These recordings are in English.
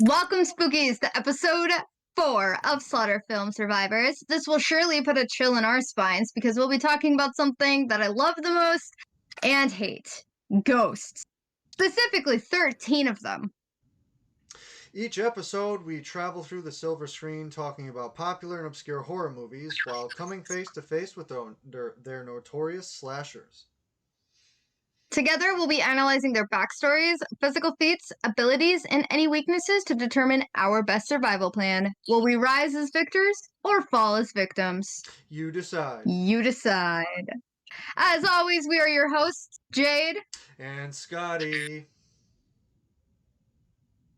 Welcome, Spookies, to episode 4 of Slaughter Film Survivors. This will surely put a chill in our spines because we'll be talking about something that I love the most and hate. Ghosts. Specifically, 13 of them. Each episode, we travel through the silver screen talking about popular and obscure horror movies while coming face to face with their notorious slashers. Together, we'll be analyzing their backstories, physical feats, abilities, and any weaknesses to determine our best survival plan. Will we rise as victors or fall as victims? You decide. You decide. As always, we are your hosts, Jade and Scotty.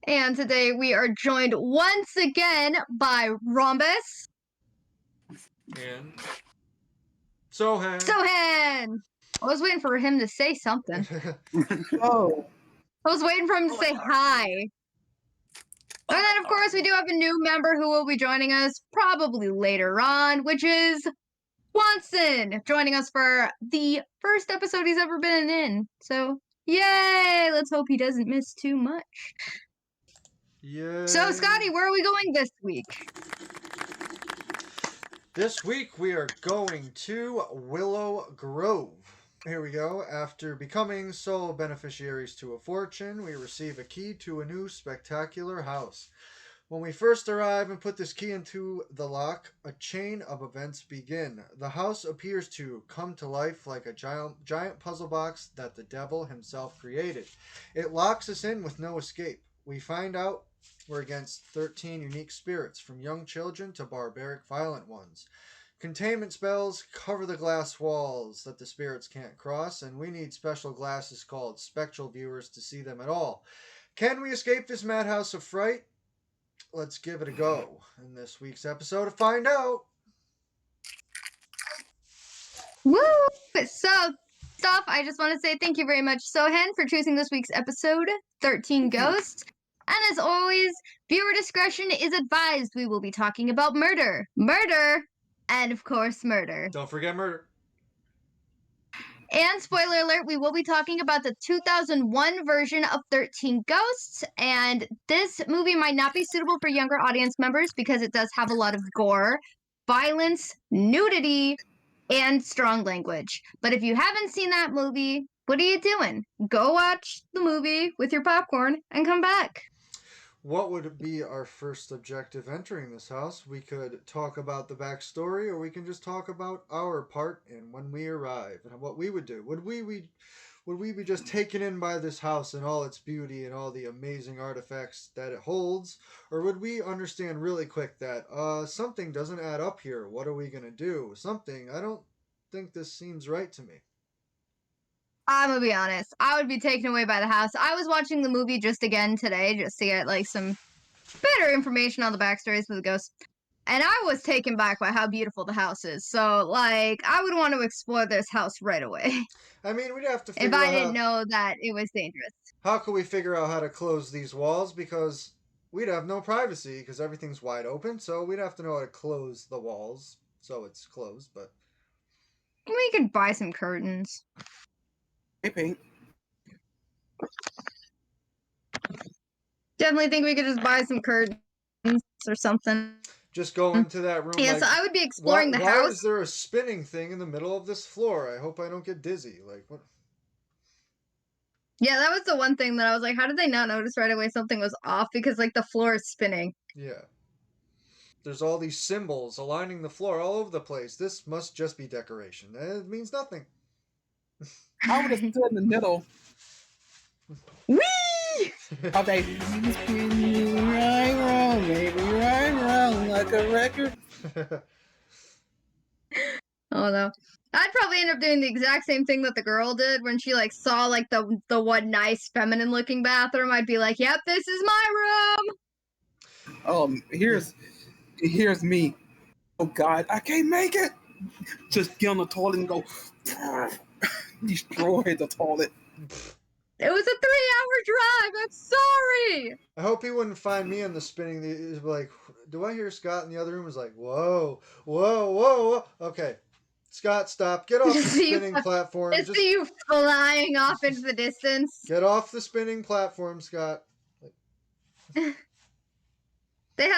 And today we are joined once again by Rhombus. And Sohan. I was waiting for him to say something. Oh. I was waiting for him to say hi. And then, of course, we do have a new member who will be joining us probably later on, which is Swanson, joining us for the first episode he's ever been in. So, yay! Let's hope he doesn't miss too much. Yay. So, Scotty, where are we going this week? This week we are going to Willow Grove. Here we go. After becoming sole beneficiaries to a fortune, we receive a key to a new spectacular house. When we first arrive and put this key into the lock, a chain of events begin. The house appears to come to life like a giant puzzle box that the devil himself created. It locks us in with no escape. We find out we're against 13 unique spirits, from young children to barbaric violent ones. Containment spells cover the glass walls that the spirits can't cross, and we need special glasses called spectral viewers to see them at all. Can we escape this madhouse of fright? Let's give it a go in this week's episode to find out. Woo! So, I just want to say thank you very much, Sohan, for choosing this week's episode, 13 Ghosts. And as always, viewer discretion is advised. We will be talking about murder, and of course, murder. Don't forget murder. And spoiler alert, we will be talking about the 2001 version of 13 Ghosts, and this movie might not be suitable for younger audience members because it does have a lot of gore, violence, nudity, and strong language. But if you haven't seen that movie, what are you doing? Go watch the movie with your popcorn and come back. What would be our first objective entering this house? We could talk about the backstory, or we can just talk about our part and when we arrive and what we would do. Would we be just taken in by this house and all its beauty and all the amazing artifacts that it holds, or would we understand really quick that something doesn't add up here? What are we gonna do? I don't think this seems right to me. I'm gonna be honest. I would be taken away by the house. I was watching the movie just again today, just to get like some better information on the backstories for the ghosts. And I was taken back by how beautiful the house is. So, like, I would want to explore this house right away. I mean, we'd have to figure if out I didn't know that it was dangerous. How could we figure out how to close these walls? Because we'd have no privacy because everything's wide open. So we'd have to know how to close the walls so it's closed. But we could buy some curtains. Maybe. Definitely think we could just buy some curtains or something. Just go into that room. Yeah, so I would be exploring the house. Why is there a spinning thing in the middle of this floor? I hope I don't get dizzy. Like, what? Yeah, that was the one thing that I was like, how did they not notice right away something was off? Because, like, the floor is spinning. Yeah. There's all these symbols aligning the floor all over the place. This must just be decoration. It means nothing. I would have stood in the middle. Whee! Okay. Right, wrong, baby, right, wrong, like a record. Oh no. I'd probably end up doing the exact same thing that the girl did when she like saw like the one nice feminine looking bathroom. I'd be like, yep, this is my room. Here's me. Oh God, I can't make it. Just get on the toilet and go destroy the toilet. It was a 3-hour drive. I'm sorry. I hope he wouldn't find me on the spinning. He's like, do I hear Scott in the other room? Is like, whoa, whoa, whoa, whoa. Okay, Scott, stop. Get off the spinning platform. Just see you flying off into the distance. Get off the spinning platform, Scott.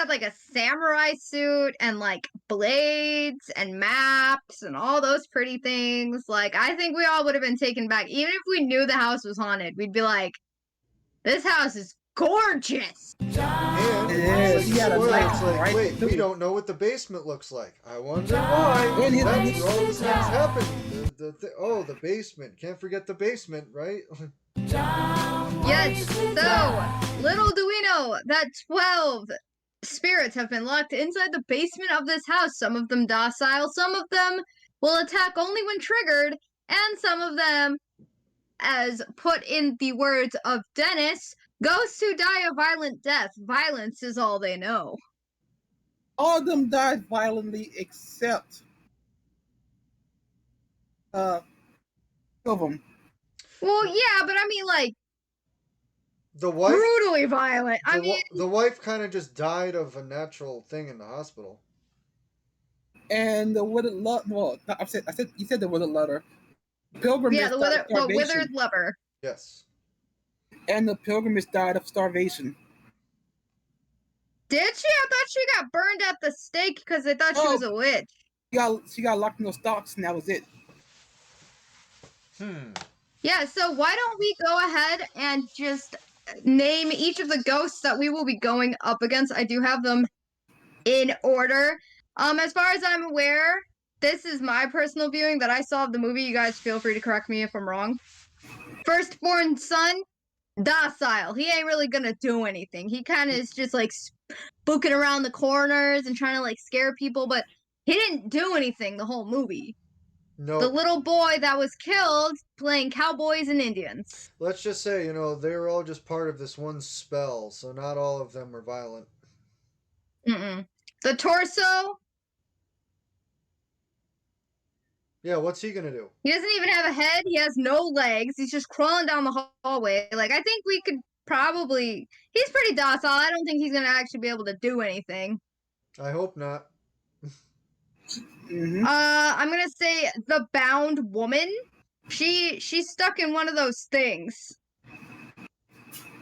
had like a samurai suit and like blades and maps and all those pretty things. Like, I think we all would have been taken back. Even if we knew the house was haunted, we'd be like, this house is gorgeous. And Yeah, it's he like, had a spoiler, nice it's like, right wait, we too. don't know what the basement looks like. I wonder why. And his- That's where all these things happen. The basement. Can't forget the basement, right? Yes, so little do we know that 12 spirits have been locked inside the basement of this house. Some of them docile, some of them will attack only when triggered, and some of them, as put in the words of Dennis, ghosts who die a violent death. Violence is all they know. All of them died violently except two of them. Well, yeah, but I mean, like, The wife, brutally violent. I mean, the wife kind of just died of a natural thing in the hospital. And the withered lover. Well, I said you said the withered lover. Pilgrim yeah, died of the starvation, withered lover. Yes. and the pilgrimess died of starvation. Did she? I thought she got burned at the stake because they thought she Oh. was a witch. She got locked in those stocks, and that was it. Yeah, so why don't we go ahead and just name each of the ghosts that we will be going up against. I do have them in order. As far as I'm aware, this is my personal viewing that I saw of the movie. You guys feel free to correct me if I'm wrong. Firstborn son, docile. He ain't really gonna do anything. He kind of is just like spooking around the corners and trying to like scare people, but he didn't do anything the whole movie. No. The little boy that was killed playing cowboys and Indians. Let's just say, they were all just part of this one spell, so not all of them are violent. The torso. Yeah, what's he gonna do? He doesn't even have a head. He has no legs. He's just crawling down the hallway. Like, I think we could probably... He's pretty docile. I don't think he's going to actually be able to do anything. I hope not. I'm going to say the bound woman. She's stuck in one of those things.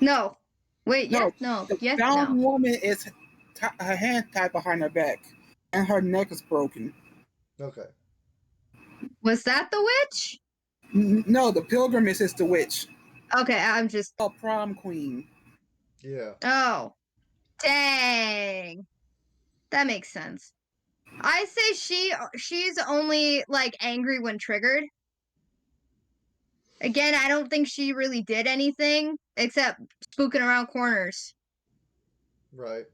No. Wait, No, yes, no, the yes, bound no. woman is her hand tied behind her back, and her neck is broken. Okay. Was that the witch? No, the pilgrimess is the witch. Okay, I'm just... A prom queen. Yeah. Oh. Dang. That makes sense. I say she's only, like, angry when triggered. Again, I don't think she really did anything except spooking around corners. Right.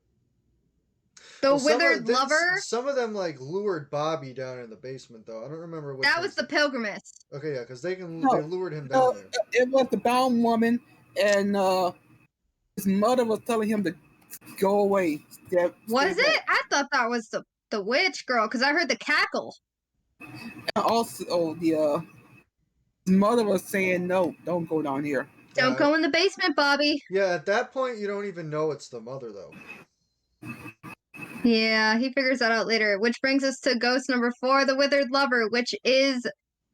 The withered lover. Some of them like lured Bobby down in the basement, though. I don't remember which. That was the pilgrimess. Okay, yeah, because they No, lured him down there. It was the bound woman, and his mother was telling him to go away. Was it? I thought that was the witch girl because I heard the cackle. And also, his mother was saying, "No, don't go down here. Don't go in the basement, Bobby." Yeah, at that point, you don't even know it's the mother, though. Yeah, he figures that out later, which brings us to ghost number 4, the withered lover, which is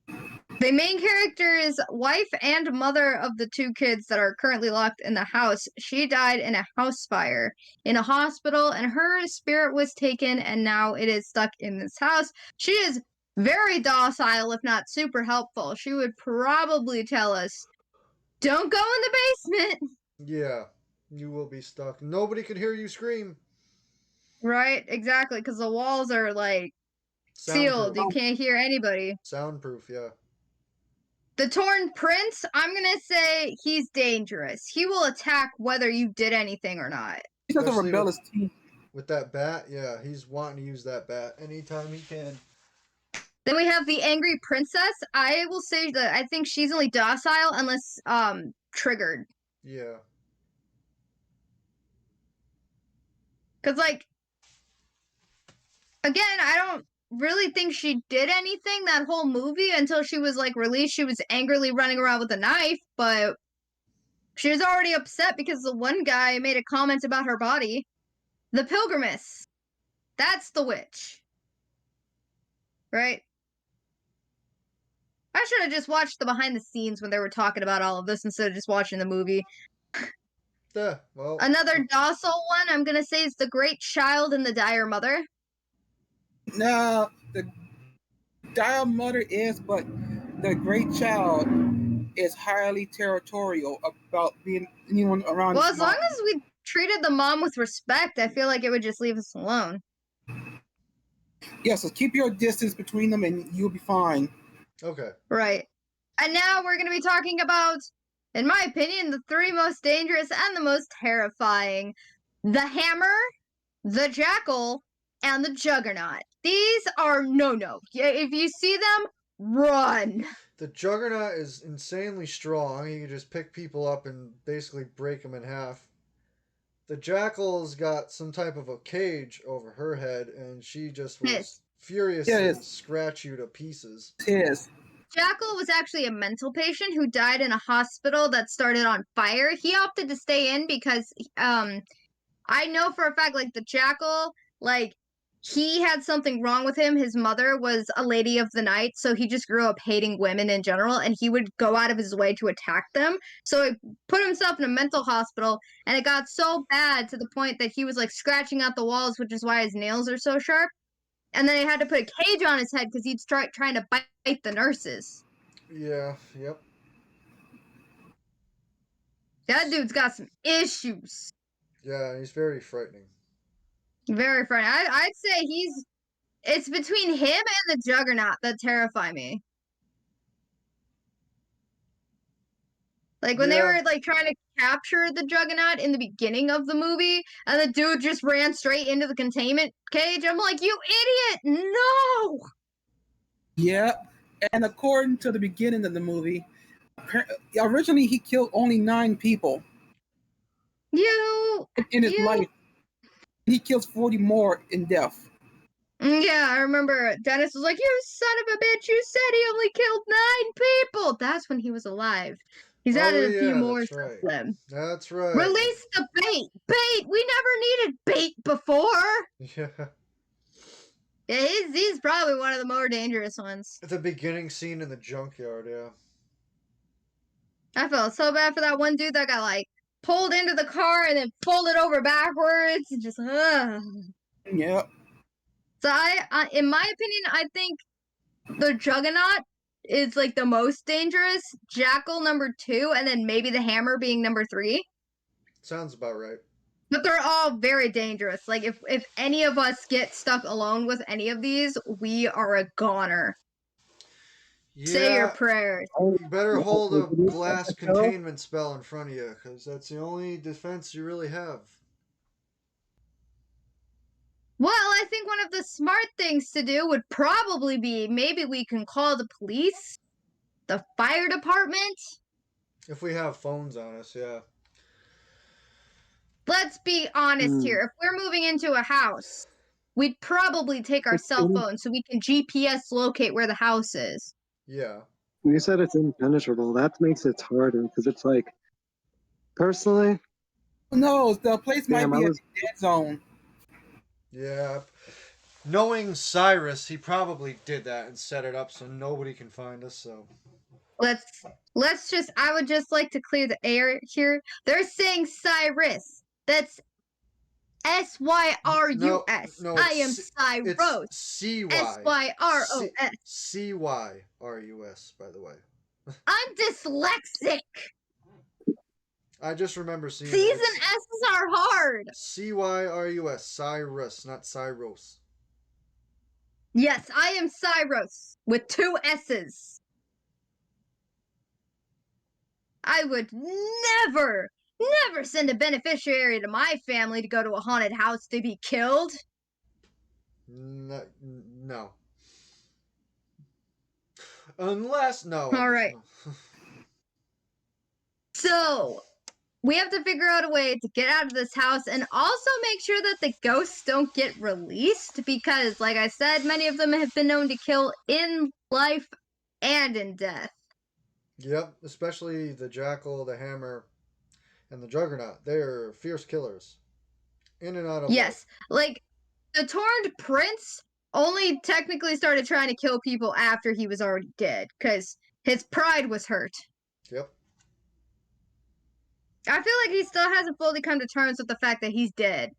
the main character's wife and mother of the 2 kids that are currently locked in the house. She died in a house fire in a hospital, and her spirit was taken, and now it is stuck in this house. She is very docile, if not super helpful. She would probably tell us, don't go in the basement. Yeah, you will be stuck. Nobody could hear you scream. Right, exactly, because the walls are, like, sealed. You can't hear anybody. Soundproof, yeah. The Torn Prince, I'm going to say he's dangerous. He will attack whether you did anything or not. He's just a rebellious team. With that bat, yeah, he's wanting to use that bat anytime he can. Then we have the Angry Princess. I will say that I think she's only docile unless triggered. Yeah. Because, like, again, I don't really think she did anything that whole movie until she was, like, released. She was angrily running around with a knife, but she was already upset because the one guy made a comment about her body. The Pilgrimess. That's the witch. Right? I should have just watched the behind the scenes when they were talking about all of this instead of just watching the movie. Yeah, well. Another docile one, I'm gonna say, is the Great Child and the Dire Mother. No, the dire mother is, but the great child is highly territorial about being anyone around Well, his as long mom. as we treated the mom with respect, I feel like it would just leave us alone. Yeah, so keep your distance between them and you'll be fine. Okay. Right. And now we're gonna be talking about, in my opinion, the three most dangerous and the most terrifying: the Hammer, the Jackal, and the Juggernaut. These are no-no. If you see them, run. The Juggernaut is insanely strong. He can just pick people up and basically break them in half. The Jackal's got some type of a cage over her head, and she just will Yes. furiously Yes. scratch you to pieces. Yes. Jackal was actually a mental patient who died in a hospital that started on fire. He opted to stay in because I know for a fact, like, the Jackal, like, he had something wrong with him. His mother was a lady of the night, so he just grew up hating women in general, and he would go out of his way to attack them. So he put himself in a mental hospital, and it got so bad to the point that he was, like, scratching out the walls, which is why his nails are so sharp. And then they had to put a cage on his head because he'd start trying to bite the nurses. Yeah, yep. That dude's got some issues. Yeah, he's very frightening. Very frightening. I'd say it's between him and the Juggernaut that terrify me. Like, when they Yeah. were, like, trying to capture the Juggernaut in the beginning of the movie, and the dude just ran straight into the containment cage, I'm like, you idiot! No! Yeah. And according to the beginning of the movie, originally he killed only 9 people in his life. He kills 40 more in death. Yeah, I remember Dennis was like, you son of a bitch, you said he only killed 9 people! That's when he was alive. He's Oh, added a few yeah, more that's since right. then. That's right. Release the bait! Bait! We never needed bait before! Yeah. Yeah, he's probably one of the more dangerous ones. The beginning scene in the junkyard, yeah. I felt so bad for that one dude that got, like, pulled into the car and then folded over backwards and just, ugh. Yeah. So in my opinion, I think the Juggernaut is, like, the most dangerous, Jackal number 2, and then maybe the Hammer being number 3. Sounds about right. But they're all very dangerous. Like, if any of us get stuck alone with any of these, we are a goner. Say your Yeah. prayers. You better hold a glass containment spell in front of you, because that's the only defense you really have. Well, I think one of the smart things to do would probably be maybe we can call the police, the fire department. If we have phones on us, yeah. Let's be honest here. If we're moving into a house, we'd probably take our cell phone so we can GPS locate where the house is. Yeah. You said it's impenetrable. That makes it harder because it's like, personally, No, the place might damn, be a dead zone. Yeah. Knowing Cyrus, he probably did that and set it up so nobody can find us, so. Let's just, I would just like to clear the air here. They're saying Cyrus. That's S-Y-R-U-S. No, I am it's Cyrus. C-Y. S-Y-R-O-S. C-Y-R-U-S, by the way. I'm dyslexic. I just remember seeing C's it. and S's are hard. C-Y-R-U-S. Cyrus, not Cyrus. Yes, I am Cyrus with 2 S's. I would never send a beneficiary to my family to go to a haunted house to be killed. No. Unless, no. All right. So, we have to figure out a way to get out of this house and also make sure that the ghosts don't get released because, like I said, many of them have been known to kill in life and in death. Yep, especially the Jackal, the Hammer, and the Juggernaut. They're fierce killers. In and out of Yes, like, the Torned Prince only technically started trying to kill people after he was already dead because his pride was hurt. Yep. I feel like he still hasn't fully come to terms with the fact that he's dead.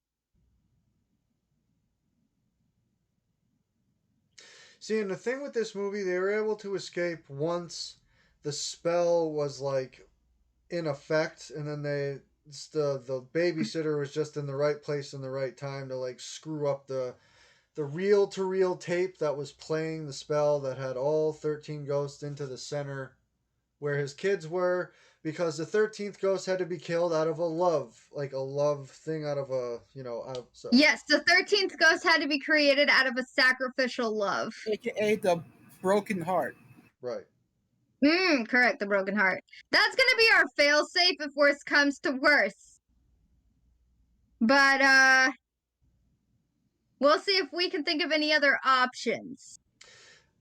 See, and the thing with this movie, they were able to escape once the spell was like in effect, and then the babysitter was just in the right place in the right time to like screw up the reel to reel tape that was playing the spell that had all 13 ghosts into the center where his kids were, because the 13th ghost had to be killed out of a love, like a love thing out of a, out of, so. Yes, the 13th ghost had to be created out of a sacrificial love. AKA the broken heart. Right. Correct, the broken heart. That's gonna be our failsafe if worse comes to worse. But, we'll see if we can think of any other options.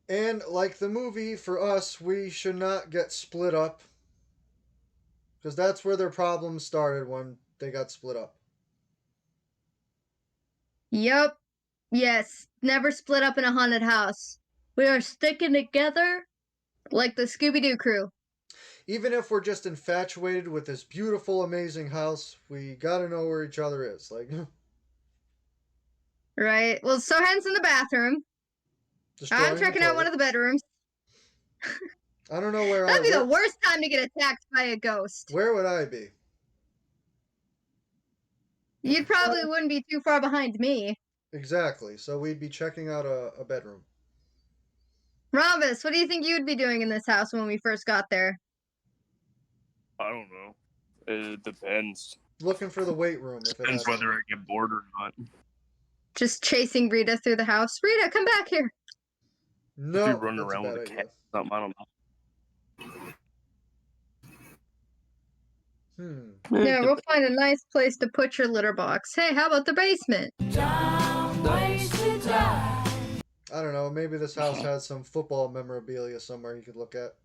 And like the movie, for us, we should not get split up. Because that's where their problems started, when they got split up. Yep. Yes. Never split up in a haunted house. We are sticking together like the Scooby-Doo crew. Even if we're just infatuated with this beautiful, amazing house, we gotta know where each other is. Like, Right. Well, Sohan's in the bathroom. I'm checking out one of the bedrooms. I don't know where That'd be the worst time to get attacked by a ghost. Where would I be? You probably wouldn't be too far behind me. Exactly. So we'd be checking out a bedroom. Rhombus, what do you think you would be doing in this house when we first got there? I don't know. It depends. Looking for the weight room. Depends whether I get bored or not. Just chasing Rita through the house. Rita, come back here. No, if you're running around with a cat, something, I don't know. Yeah, we'll find a nice place to put your litter box. Hey, how about the basement? I don't know. Maybe this house has some football memorabilia somewhere you could look at.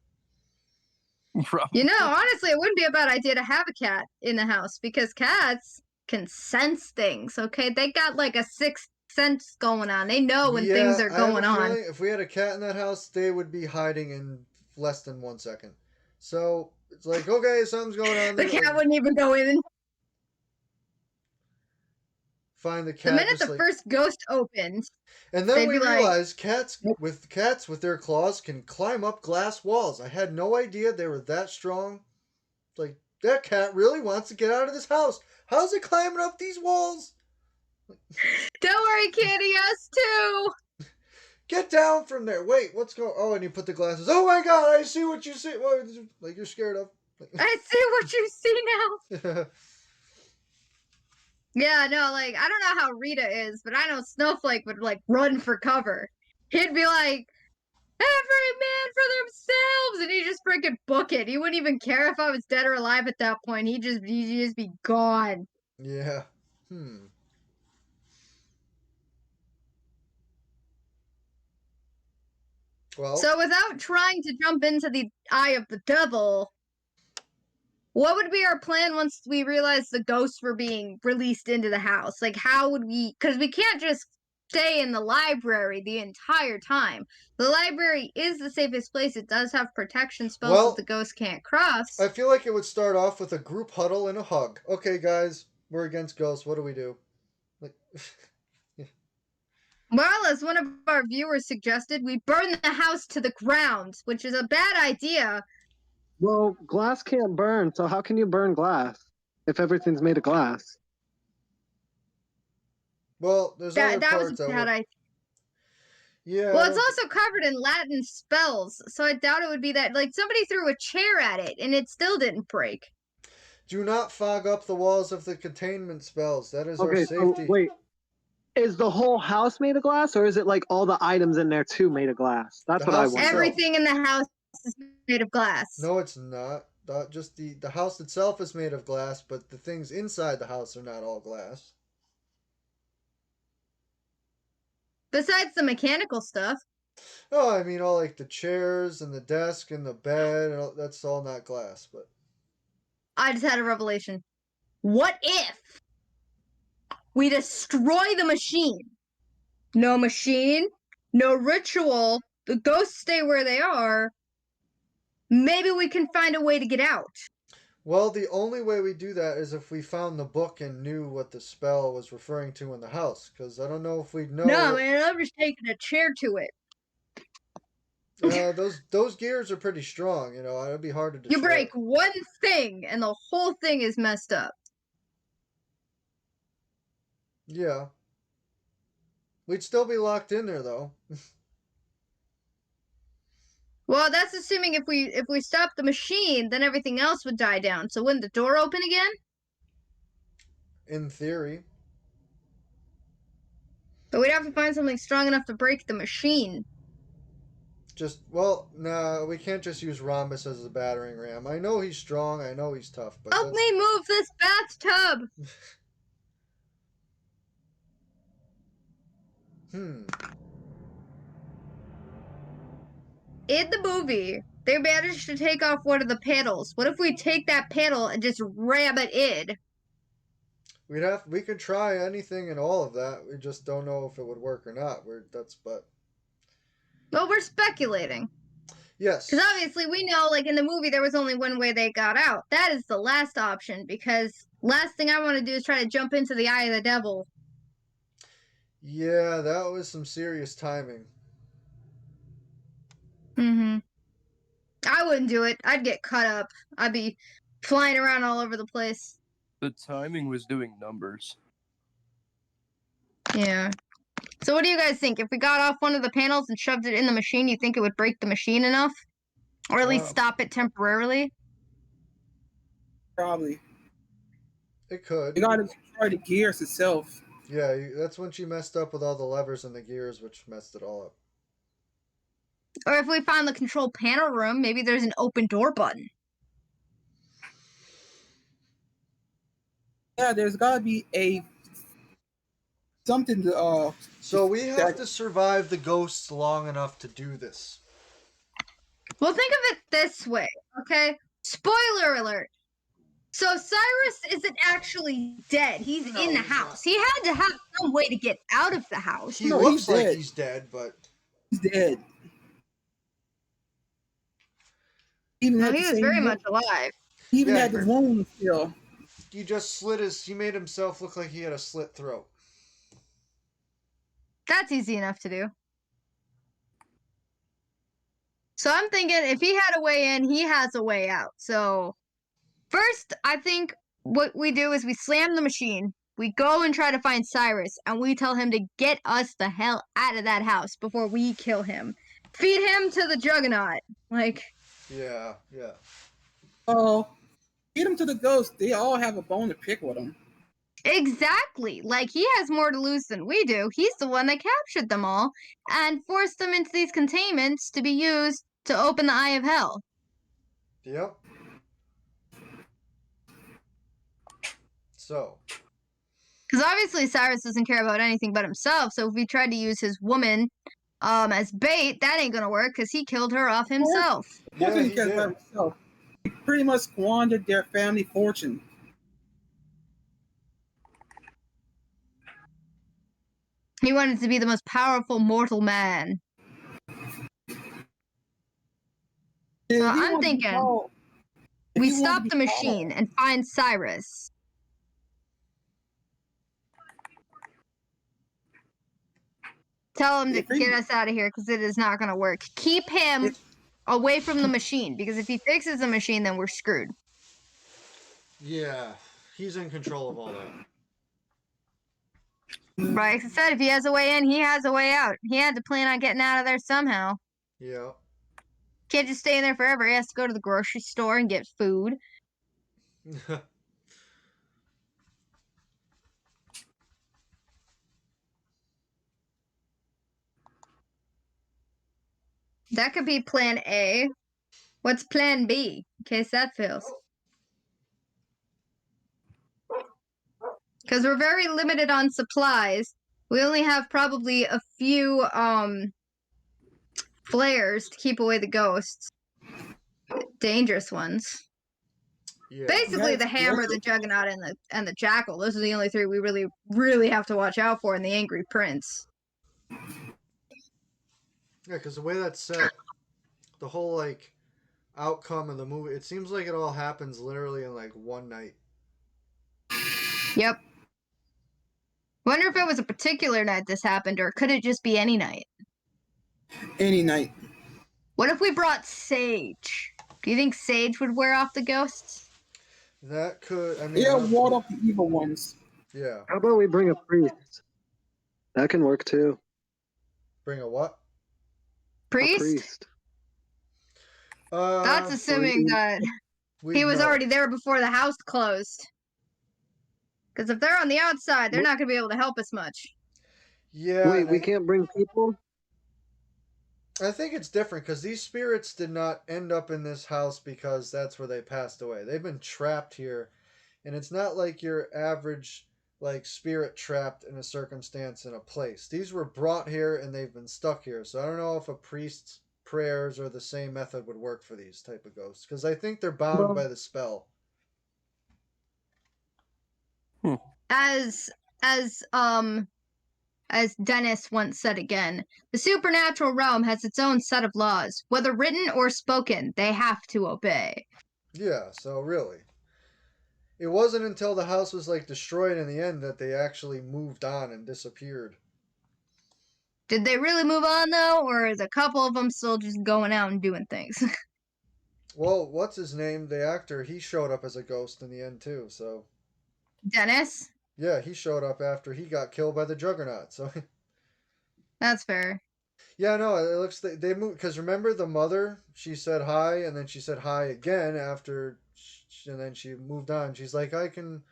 You know, honestly, it wouldn't be a bad idea to have a cat in the house because cats can sense things, okay? They got like a sixth sense going on. They know when things are going on. If we had a cat in that house, they would be hiding in less than 1 second. So it's like, okay, something's going on. The cat wouldn't even go in. Find the cat. The minute the first ghost opened, and then we realized cats with their claws can climb up glass walls. I had no idea they were that strong. Like, that cat really wants to get out of this house. How's it climbing up these walls? Don't worry, kitty, us too. Get down from there. Wait, what's going? Oh, and you put the glasses. Oh my God! I see what you see. What, like you're scared of. I see what you see now. Yeah, no, like I don't know how Rita is, but I know Snowflake would like run for cover. He'd be like, "Every man for themselves," and he'd just freaking book it. He wouldn't even care if I was dead or alive at that point. He'd just be gone. Yeah. Well, so without trying to jump into the eye of the devil, what would be our plan once we realized the ghosts were being released into the house? Like, how would we... Because we can't just stay in the library the entire time. The library is the safest place. It does have protection spells that the ghosts can't cross. I feel like it would start off with a group huddle and a hug. Okay, guys, we're against ghosts. What do we do? Like... Well, as one of our viewers suggested, we burn the house to the ground, which is a bad idea. Well, glass can't burn, so how can you burn glass if everything's made of glass? Well, there's other that parts was a bad idea. Yeah. Well, it's also covered in Latin spells, so I doubt it would be that. Like, somebody threw a chair at it, and it still didn't break. Do not fog up the walls of the containment spells. That is our safety. So, wait. Is the whole house made of glass, or is it like all the items in there too made of glass? That's what I want. Everything in the house is made of glass. No, it's not. Just the house itself is made of glass, but the things inside the house are not all glass. Besides the mechanical stuff. Oh, I mean, all like the chairs and the desk and the bed, and all, that's all not glass. But I just had a revelation. What if we destroy the machine? No machine, no ritual. The ghosts stay where they are. Maybe we can find a way to get out. Well, the only way we do that is if we found the book and knew what the spell was referring to in the house. Because I don't know if we'd know. No, man, I'm just taking a chair to it. Those gears are pretty strong. You know, it'd be hard to destroy. You break one thing, and the whole thing is messed up. Yeah. We'd still be locked in there, though. Well, that's assuming if we stop the machine, then everything else would die down. So wouldn't the door open again? In theory. But we'd have to find something strong enough to break the machine. Nah, we can't just use Rhombus as a battering ram. I know he's strong, I know he's tough, but Help me move this bathtub! In the movie, they managed to take off one of the panels. What if we take that panel and just ram it in? We could try anything and all of that. We just don't know if it would work or not. Well, we're speculating. Yes. Because obviously we know, like, in the movie, there was only one way they got out. That is the last option, because last thing I want to do is try to jump into the eye of the devil. Yeah, that was some serious timing. Mm-hmm. I wouldn't do it. I'd get cut up. I'd be flying around all over the place. The timing was doing numbers. Yeah. So what do you guys think? If we got off one of the panels and shoved it in the machine, you think it would break the machine enough? Or at least stop it temporarily? Probably. It could. You gotta destroy the gears itself. Yeah, that's when she messed up with all the levers and the gears, which messed it all up. Or if we found the control panel room, maybe there's an open door button. Yeah, there's gotta be something to So we have to survive the ghosts long enough to do this. Well, think of it this way, okay? Spoiler alert. So Cyrus isn't actually dead. He's in the house. He had to have some way to get out of the house. He looks like he's dead, but he's dead. He was very much alive. He even had the wound still. He just he made himself look like he had a slit throat. That's easy enough to do. So I'm thinking if he had a way in, he has a way out. So first, I think what we do is we slam the machine. We go and try to find Cyrus, and we tell him to get us the hell out of that house before we kill him. Feed him to the juggernaut. Like... Yeah. Oh, feed him to the ghost. They all have a bone to pick with him. Exactly. Like, he has more to lose than we do. He's the one that captured them all and forced them into these containments to be used to open the Eye of Hell. Yep. So. Because obviously Cyrus doesn't care about anything but himself, so if we tried to use his woman as bait, that ain't gonna work because he killed her off himself. Yeah, he cares about himself. He pretty much squandered their family fortune. He wanted to be the most powerful mortal man. So I'm thinking we stop the machine and find Cyrus. Tell him to get us out of here because it is not going to work. Keep him away from the machine because if he fixes the machine, then we're screwed. Yeah, he's in control of all that. Right, like I said, if he has a way in, he has a way out. He had to plan on getting out of there somehow. Yeah. Can't just stay in there forever. He has to go to the grocery store and get food. That could be plan A. What's plan B, in case that fails? Because we're very limited on supplies. We only have probably a few flares to keep away the ghosts. Dangerous ones. Yeah. Basically the hammer, the juggernaut, and the jackal. Those are the only three we really have to watch out for in the Angry Prince. Yeah, because the way that's set, the whole, like, outcome of the movie. It seems like it all happens literally in like one night. Yep. Wonder if it was a particular night this happened, or could it just be any night? Any night. What if we brought Sage? Do you think Sage would wear off the ghosts? That could, I mean, Yeah, ward off the evil ones. yeah. How about we bring a priest? That can work too. Bring a what? Priest? A priest. That's assuming that he was already there before the house closed. Because if they're on the outside, they're not going to be able to help us much. Yeah. Wait, we can't bring people? I think it's different because these spirits did not end up in this house because that's where they passed away. They've been trapped here, and it's not like your average like spirit trapped in a circumstance in a place. These were brought here and they've been stuck here. So I don't know if a priest's prayers or the same method would work for these type of ghosts because I think they're bound by the spell. As Dennis once said again, the supernatural realm has its own set of laws. Whether written or spoken, they have to obey. Yeah, so really. It wasn't until the house was like destroyed in the end that they actually moved on and disappeared. Did they really move on though, or is a couple of them still just going out and doing things? Well, what's his name? The actor, he showed up as a ghost in the end too, so. Dennis? Yeah, he showed up after he got killed by the Juggernaut, so. That's fair. Yeah, no, it looks they moved because remember the mother? She said hi, and then she said hi again after, and then she moved on. She's like, I can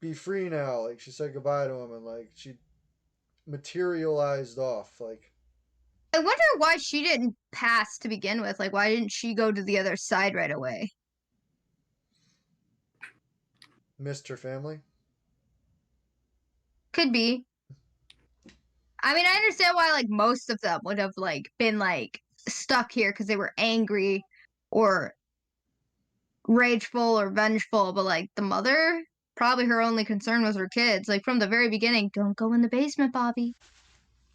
be free now. Like she said goodbye to him, and like she materialized off. Like I wonder why she didn't pass to begin with. Like, why didn't she go to the other side right away? missed her family. Could be. I mean, I understand why like most of them would have like been like stuck here because they were angry or rageful or vengeful, but like the mother, probably her only concern was her kids. Like from the very beginning, don't go in the basement, Bobby.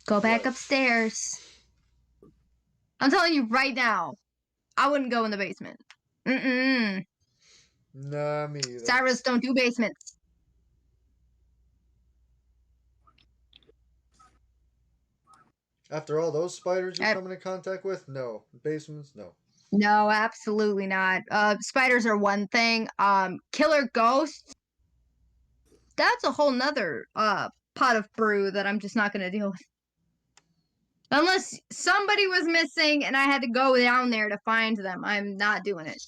Go back Right. upstairs. I'm telling you right now, I wouldn't go in the basement. Mm-mm. Nah, me either. Cyrus don't do basements. After all those spiders you're coming in contact with, no. Basements, no. No, absolutely not. Spiders are one thing. Killer ghosts, that's a whole nother pot of brew that I'm just not gonna deal with. Unless somebody was missing and I had to go down there to find them, I'm not doing it.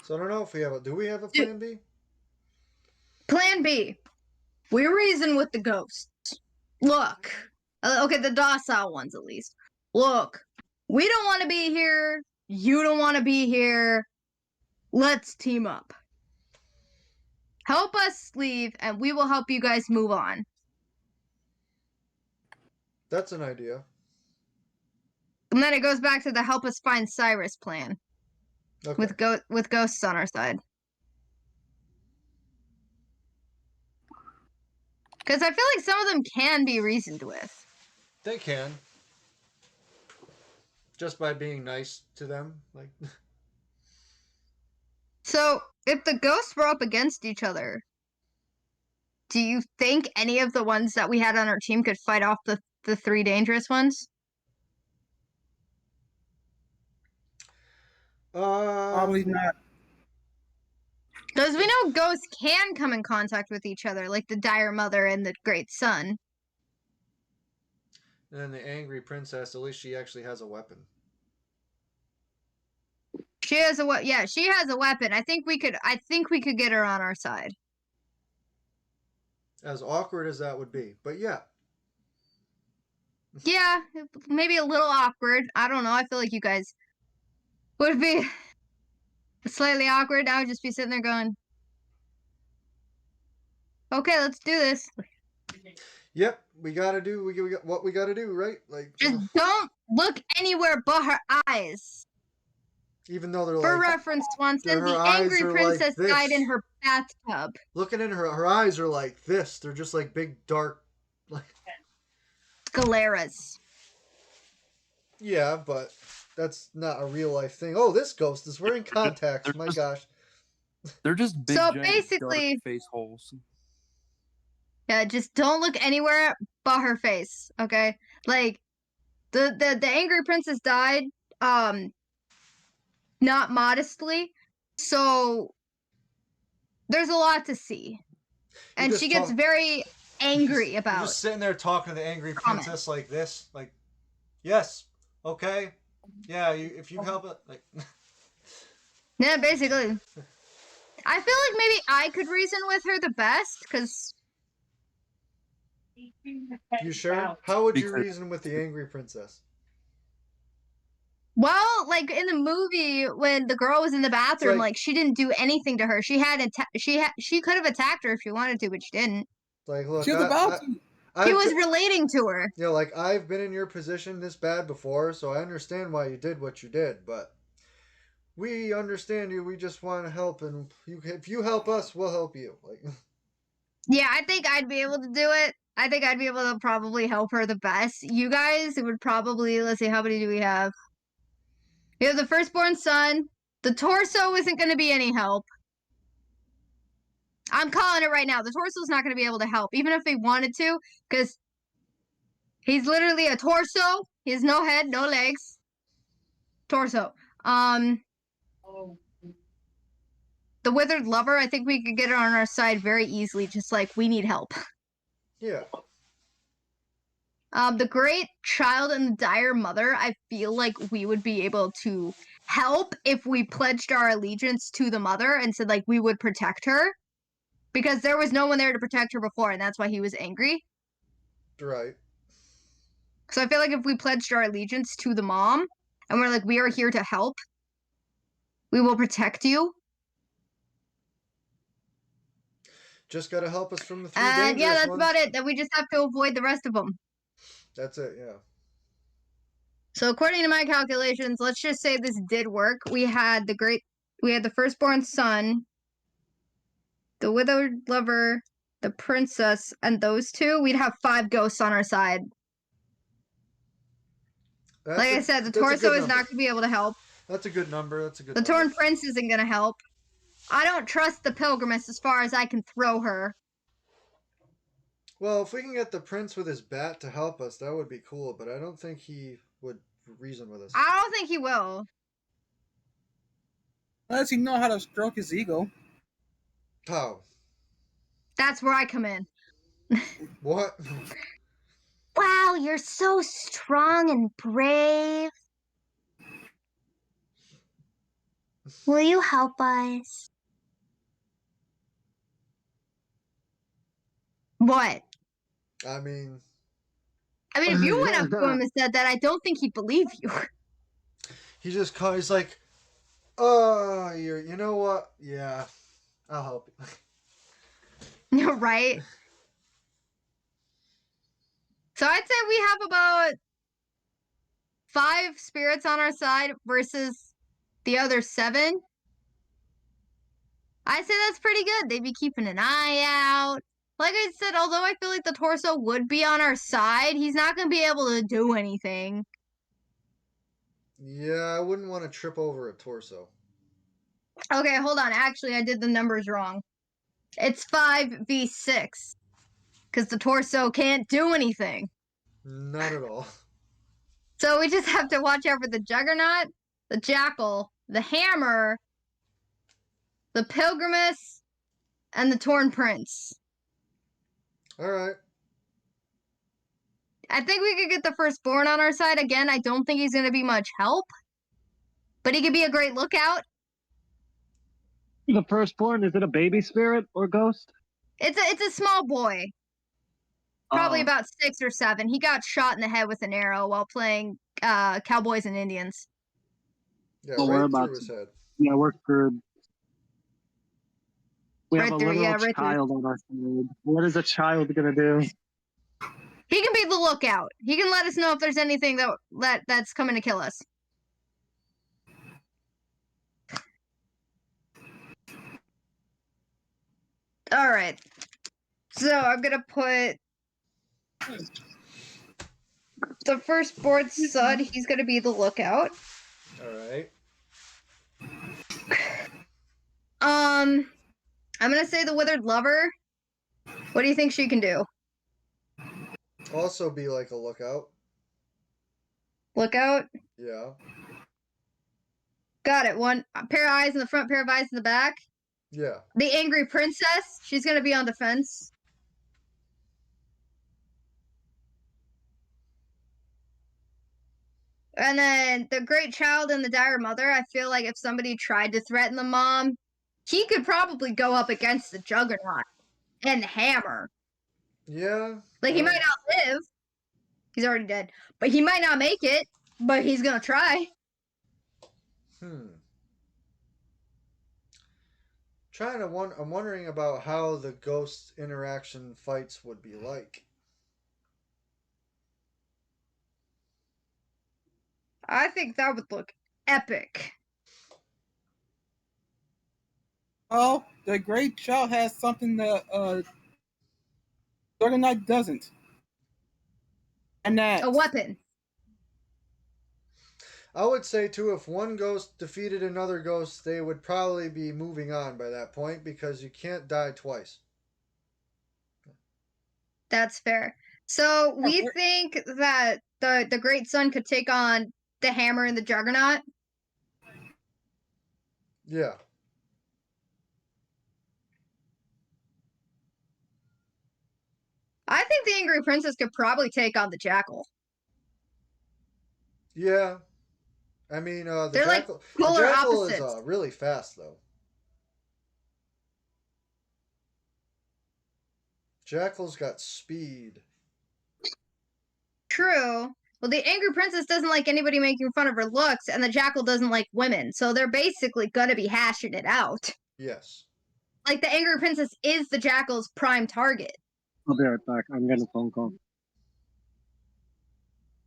So I don't know if we have a. Do we have a plan B? Plan B. We reason with the ghosts. Look. Okay, the docile ones at least. Look, we don't want to be here. You don't want to be here. Let's team up. Help us leave, and we will help you guys move on. That's an idea. And then it goes back to the help us find Cyrus plan. Okay. With ghosts on our side. Because I feel like some of them can be reasoned with. They can. Just by being nice to them, like. So, if the ghosts were up against each other, do you think any of the ones that we had on our team could fight off the three dangerous ones? Probably not. Because we know ghosts can come in contact with each other, like the dire mother and the great son. And then the angry princess, at least she actually has a weapon. She has a yeah, she has a weapon. I think we could get her on our side. As awkward as that would be, but yeah. Yeah, maybe a little awkward. I don't know. I feel like you guys would be slightly awkward. I would just be sitting there going, "Okay, let's do this." Yep, we got what we gotta do, right? Like just don't look anywhere but her eyes. Even though they're For like, reference, Swanson, her the eyes angry are princess like died in this. her bathtub. Looking in her eyes are like this. They're just like big dark, like. Scaleras. Yeah, but that's not a real life thing. Oh, this ghost is wearing contacts. They're My just- gosh. They're just big, So giant, basically- dark face holes. Yeah, just don't look anywhere but her face, okay? Like, the angry princess died, not modestly, so there's a lot to see. And just she gets talk- very angry You're about just sitting there talking to the angry Comment. princess like this, like, yes, okay, yeah. If you help it, like. Yeah, basically. I feel like maybe I could reason with her the best, because You sure? How would you Because- reason with the angry princess? well, like in the movie when the girl was in the bathroom, like- like she didn't do anything to her. She had she could have attacked her if she wanted to, but she didn't. Like, look, She was about to. He was relating to her. You know, like, I've been in your position this bad before, so I understand why you did what you did, but we understand you. We just want to help, and if you help us, we'll help you. Like, Yeah, I think I'd be able to do it. I think I'd be able to probably help her the best. You guys would probably, let's see, how many do we have? We have the firstborn son. The torso isn't going to be any help. I'm calling it right now. The torso's not going to be able to help, even if he wanted to, because he's literally a torso. He has no head, no legs. Torso. The withered lover, I think we could get it on our side very easily, just like we need help. yeah. The great child and the dire mother, I feel like we would be able to help if we pledged our allegiance to the mother and said, like, we would protect her. Because there was no one there to protect her before, and that's why he was angry. Right. So I feel like if we pledged our allegiance to the mom, and we're like, we are here to help, we will protect you. Just gotta help us from the three And dangerous yeah, that's ones. about it. Then we just have to avoid the rest of them. That's it, yeah. So according to my calculations, let's just say this did work. We had the firstborn son, the withered lover, the princess, and those two. We'd have 5 ghosts on our side. Like I said, the that's a torso good is not number. going to be able to help. That's a good number. That's a good The number. torn prince isn't going to help. I don't trust the pilgrimess as far as I can throw her. Well, if we can get the prince with his bat to help us, that would be cool, but I don't think he would reason with us. I don't think he will. Unless he know how to stroke his ego. How? That's where I come in. What? Wow, you're so strong and brave. Will you help us? What? I mean, If you went up to him and said that, I don't think he'd believe you. he's like, oh, you know what? Yeah, I'll help you. You're right. So I'd say we have about 5 spirits on our side versus the other 7. I'd say that's pretty good. They'd be keeping an eye out. Like I said, although I feel like the torso would be on our side, he's not going to be able to do anything. Yeah, I wouldn't want to trip over a torso. Okay, hold on. Actually, I did the numbers wrong. It's 5v6. Because the torso can't do anything. Not at all. So we just have to watch out for the Juggernaut, the Jackal, the Hammer, the Pilgrimess, and the Torn Prince. All right. I think we could get the firstborn on our side. Again, I don't think he's going to be much help. But he could be a great lookout. The firstborn, is it a baby spirit or ghost? It's a small boy. Probably Oh. about 6 or 7. He got shot in the head with an arrow while playing Cowboys and Indians. Yeah, Oh, right we're about through his head. Yeah, we're screwed. We Right have a through, little yeah, right through. child on our side. What is a child gonna do? He can be the lookout. He can let us know if there's anything that's coming to kill us. All right. So I'm gonna put the firstborn son. He's gonna be the lookout. All right. I'm gonna say the withered lover. What do you think she can do? Also be like a lookout. Lookout. Yeah. Got it. One pair of eyes in the front, pair of eyes in the back. Yeah. The angry princess. She's gonna be on defense. And then the great child and the dire mother. I feel like if somebody tried to threaten the mom, he could probably go up against the juggernaut and the hammer. Yeah. Like, he might not live. He's already dead. But he might not make it. But he's gonna try. I'm wondering about how the ghost interaction fights would be like. I think that would look epic. Oh, the great child has something that Juggernaut doesn't. And that A weapon. I would say too, if one ghost defeated another ghost, they would probably be moving on by that point because you can't die twice. That's fair. So we think that the great son could take on the hammer and the juggernaut. Yeah. I think the angry princess could probably take on the jackal. Yeah. I mean, the They're like jackal. polar The jackal opposites. is really fast though. Jackal's got speed. True. Well, the angry princess doesn't like anybody making fun of her looks, and the jackal doesn't like women. So they're basically gonna be hashing it out. Yes. Like, the angry princess is the jackal's prime target. I'll be right back. I'm getting a phone call.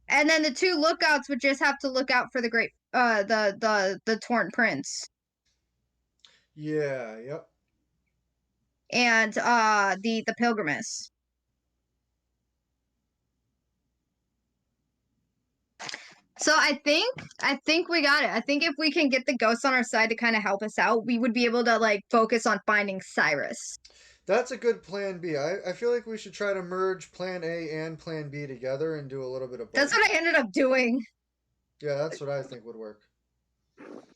And then the two lookouts would just have to look out for the great the torn prince. Yeah. Yep. And the pilgrimess. So I think we got it. I think if we can get the ghosts on our side to kind of help us out, we would be able to like focus on finding Cyrus. That's a good plan B. I feel like we should try to merge plan A and plan B together and do a little bit of both. That's what I ended up doing. Yeah, that's what I think would work.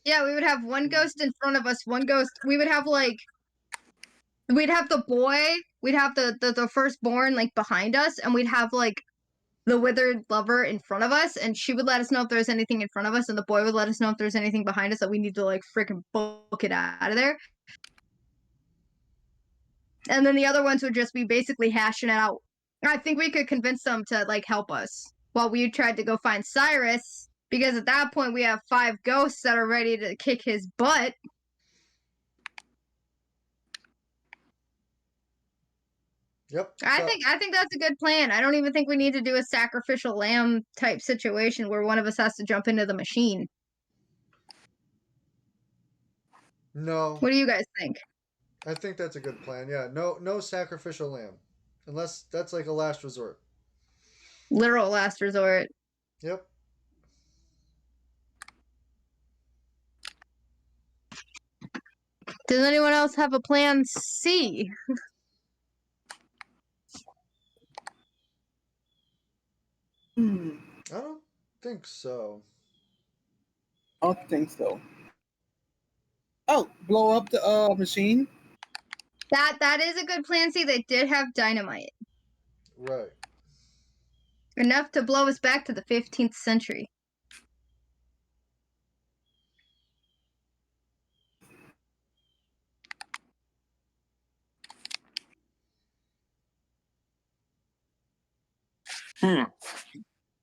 Yeah, we would have one ghost in front of us, one ghost. We would have we'd have the boy, we'd have the firstborn like behind us, and we'd have like the withered lover in front of us, and she would let us know if there's anything in front of us, and the boy would let us know if there's anything behind us that we need to like freaking book it out of there. And then the other ones would just be basically hashing it out. I think we could convince them to like help us while we tried to go find Cyrus, because at that point we have 5 ghosts that are ready to kick his butt. Yep. I think that's a good plan. I don't even think we need to do a sacrificial lamb type situation where one of us has to jump into the machine. No. What do you guys think? I think that's a good plan. Yeah. No sacrificial lamb, unless that's like a last resort. Literal last resort. Yep. Does anyone else have a plan C? I I don't think so. don't think so. Oh, blow up the machine. That is a good plan C. They did have dynamite. Right. Enough to blow us back to the 15th century.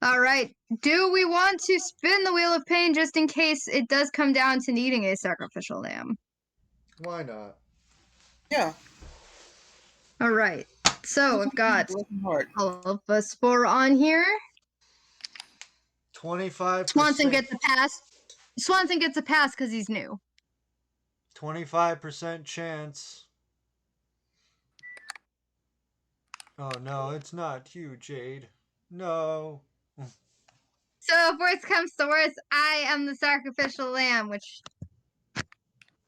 All right. Do we want to spin the wheel of pain just in case it does come down to needing a sacrificial lamb? Why not? Yeah. All right. So we've got Working hard. all of us 4 on here. 25%. Swanson gets a pass. Swanson gets a pass because he's new. 25% chance. Oh no, it's not you, Jade. No. So if worst comes to worst, I am the sacrificial lamb, which,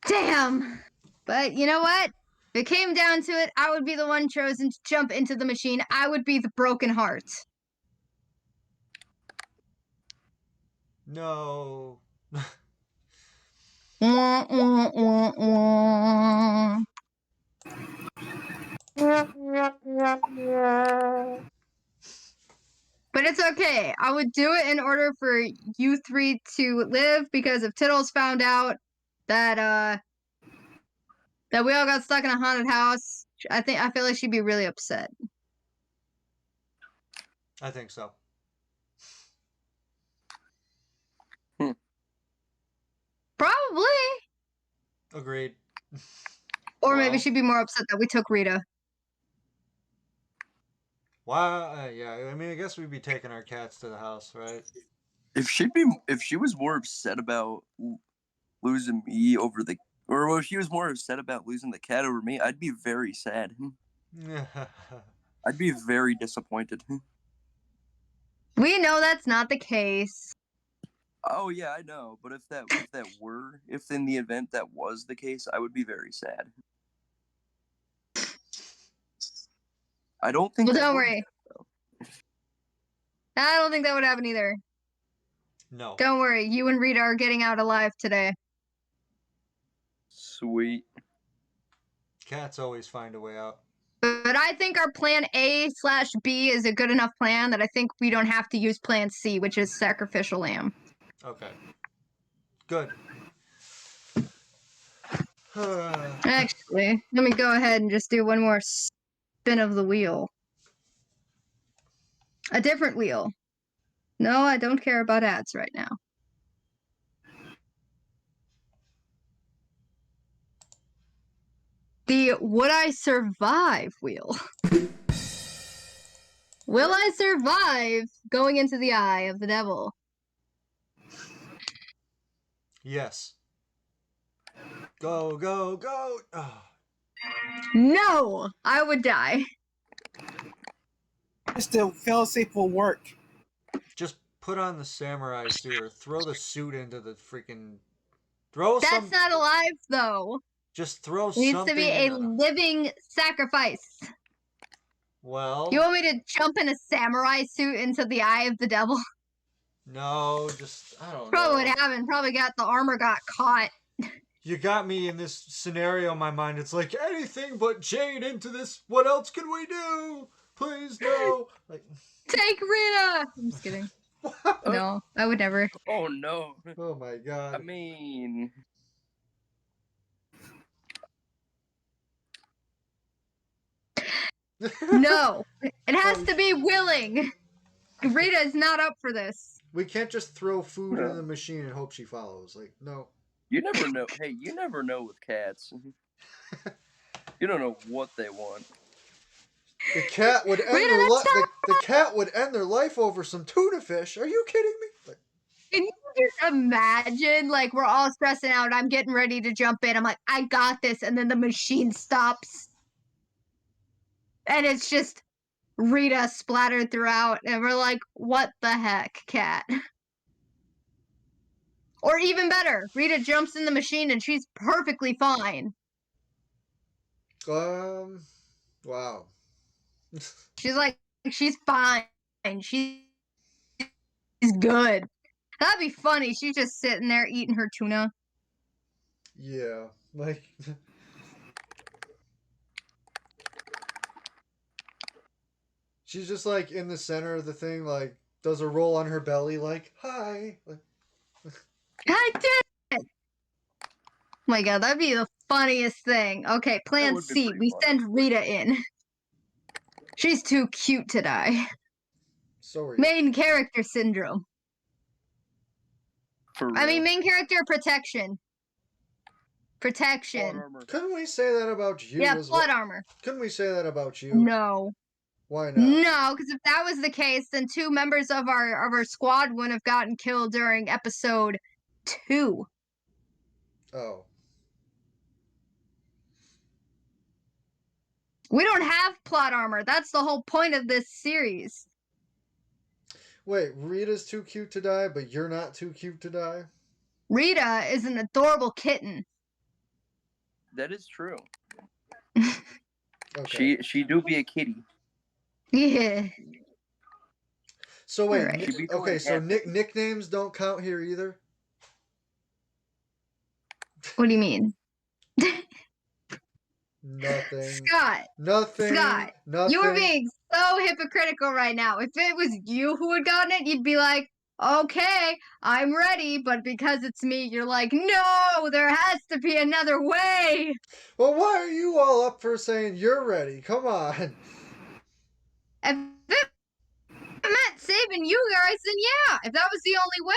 damn. But you know what? If it came down to it, I would be the one chosen to jump into the machine. I would be the broken heart. No. Wah, wah, wah, wah. But it's okay. I would do it in order for you three to live, because if Tittles found out that that we all got stuck in a haunted house, I feel like she'd be really upset. I think so. Probably. Agreed. Or maybe Well. she'd be more upset that we took Rita. Why? Yeah, I mean, I guess we'd be taking our cats to the house, right? If she was more upset about losing me over the, or if she was more upset about losing the cat over me, I'd be very sad. I'd be very disappointed. We know that's not the case. Oh yeah, I know. But if in the event that was the case, I would be very sad. I don't think. Well, that don't would worry. I don't think that would happen either. No. Don't worry. You and Rita are getting out alive today. Sweet. Cats always find a way out. But I think our plan A/B is a good enough plan that I think we don't have to use plan C, which is sacrificial lamb. Okay. Good. Actually, let me go ahead and just do one more spin of the wheel. A different wheel. No, I don't care about ads right now. The would I survive wheel. Will I survive going into the eye of the devil? Yes. Go, go, go! Oh. No, I would die. Mr. Failsafe will work. Just put on the samurai suit or throw the suit into the freaking... Throw That's some... not alive, though. Just throw It needs something to be a into the... living sacrifice. Well... You want me to jump in a samurai suit into the eye of the devil? No, just... I don't Probably know. would happen. Probably the armor got caught. You got me in this scenario in my mind. It's like, anything but Jade into this. What else can we do? Please, no. Like... Take Rita! I'm just kidding. No, I would never. Oh no. Oh my god. I mean, No, it has to be willing. Rita is not up for this. We can't just throw food in the machine and hope she follows. Like, no. you never know. Hey, you never know with cats. You don't know what they want. The cat would end Rita, the cat would end their life over some tuna fish. Are you kidding me? Like, Can you just imagine? Like, we're all stressing out. I'm getting ready to jump in. I'm like, I got this. And then the machine stops. And it's just Rita splattered throughout. And we're like, what the heck, cat? Or even better, Rita jumps in the machine and she's perfectly fine. wow. She's like, she's fine. She's good. That'd be funny. She's just sitting there eating her tuna. Yeah, like... She's just like in the center of the thing, like, does a roll on her belly, like, hi. Like... I did it! Oh my god, that'd be the funniest thing. Okay, plan would be C. pretty We funny. send Rita in. She's too cute to die. So are you. Main character syndrome. For real. I mean, main character protection. Plot Protection. armor. Couldn't we say that about you Yeah, as plot well? armor. Couldn't we say that about you? No. Why not? No, because if that was the case, then 2 members of our squad wouldn't have gotten killed during episode 2. Oh. We don't have plot armor. That's the whole point of this series. Wait, Rita's too cute to die, but you're not too cute to die? Rita is an adorable kitten. That is true. Okay. She do be a kitty. Yeah. So wait, Alright. She be doing okay, so cat things. nicknames don't count here either? What do you mean? Nothing. Scott, Nothing. Scott, Nothing. you are being so hypocritical right now. If it was you who had gotten it, you'd be like, okay, I'm ready. But because it's me, you're like, no, there has to be another way. Well, why are you all up for saying you're ready? Come on. If it meant saving you guys, then yeah, if that was the only way.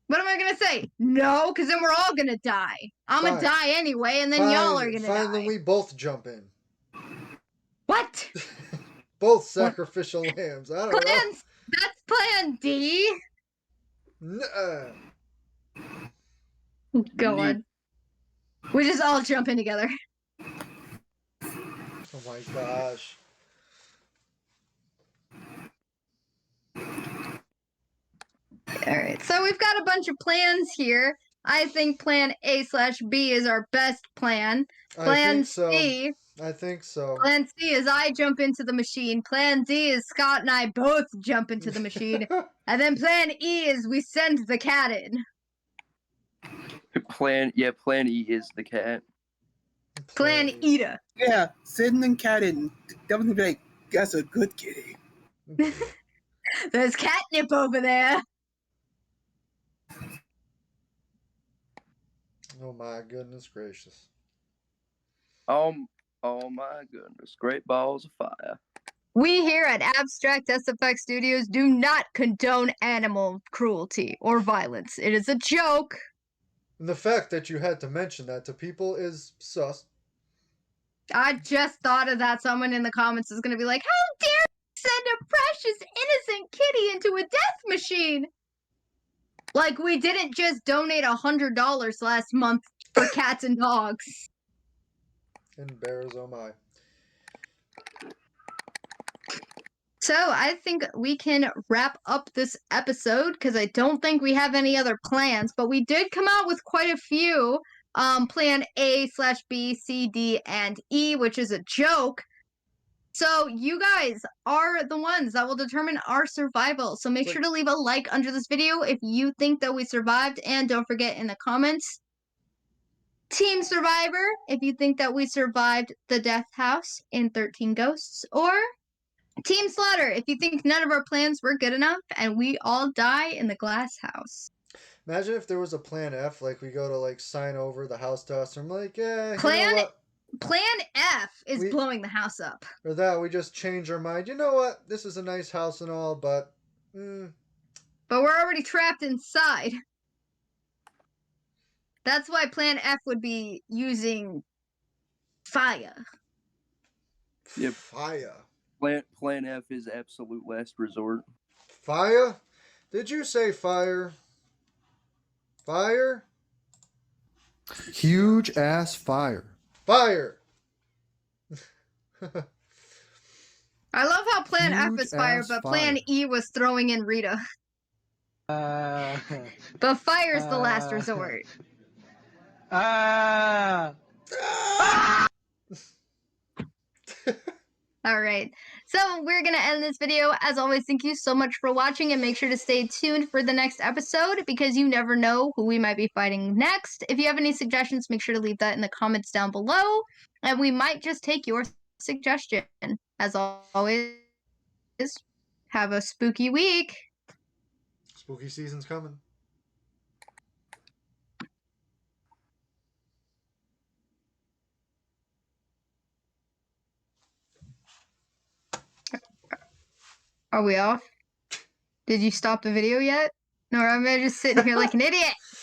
What am I gonna say? No, because then we're all gonna die. I'm gonna Fine. die anyway, and then y'all are gonna Fine, die. then we both jump in. What? Both sacrificial lambs. I don't know. Plans? That's plan D. Nuh-uh. Go on. We just all jump in together. Oh my gosh. Alright, so we've got a bunch of plans here. I think plan A/B is our best plan. Plan C. I think so. Plan C is I jump into the machine. Plan D is Scott and I both jump into the machine. And then plan E is we send the cat in. Plan E is the cat. Plan Eda. Yeah, sitting and cat in. That was gonna be like, that's a good kitty. There's catnip over there. Oh my goodness gracious. Oh my goodness, great balls of fire. We here at Abstract SFX Studios do not condone animal cruelty or violence. It is a joke. And the fact that you had to mention that to people is sus. I just thought of that. Someone in the comments is going to be like, how dare you send a precious innocent kitty into a death machine? Like we didn't just donate $100 last month for cats and dogs. And bears, oh my. So I think we can wrap up this episode because I don't think we have any other plans, but we did come out with quite a few. Plan A/B, C, D, and E, which is a joke. So you guys are the ones that will determine our survival. So make sure to leave a like under this video if you think that we survived, and don't forget in the comments, Team Survivor, if you think that we survived the death house in 13 Ghosts, or Team Slaughter, if you think none of our plans were good enough and we all die in the glass house. Imagine if there was a plan F, like we go to like sign over the house to us, and I'm like, yeah, Plan you know what? Plan F is blowing the house up. Or that we just change our mind. You know what? This is a nice house and all, but But we're already trapped inside. That's why Plan F would be using fire. Yep. Fire. Plan F is absolute last resort. Fire? Did you say fire? Fire? Huge ass fire. Fire! I love how Plan F Huge is fire, ass but Plan fire. E was throwing in Rita. But fire's the last resort. All right, so we're gonna end this video. As always, thank you so much for watching, and make sure to stay tuned for the next episode because you never know who we might be fighting next. If you have any suggestions, make sure to leave that in the comments down below, and we might just take your suggestion. As always, have a spooky week. Spooky season's coming. Are we off? Did you stop the video yet? No, or am I just sitting here like an idiot?